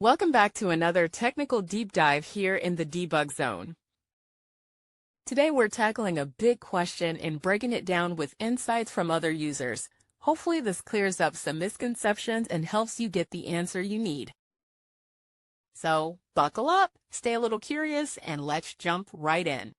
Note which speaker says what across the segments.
Speaker 1: Welcome back to another technical deep dive here in the debug zone. Today we're tackling a big question and breaking it down with insights from other users. Hopefully this clears up some misconceptions and helps you get the answer you need. So buckle up, stay a little curious, and let's jump right in.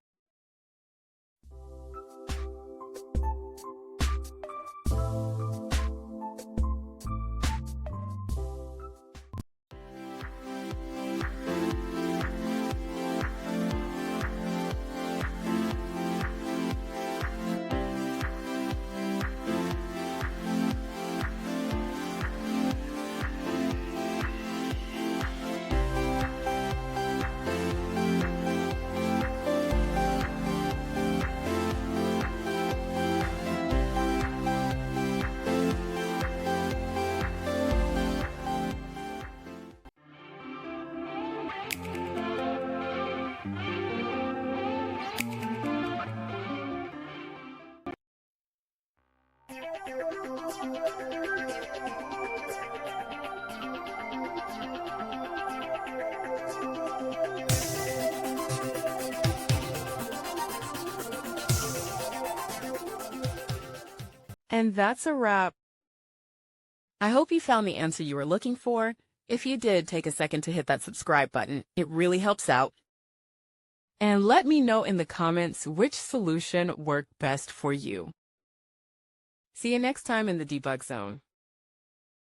Speaker 1: And that's a wrap. I hope you found the answer you were looking for. If you did, take a second to hit that subscribe button. It really helps out. And let me know in the comments which solution worked best for you. See you next time in the debug zone.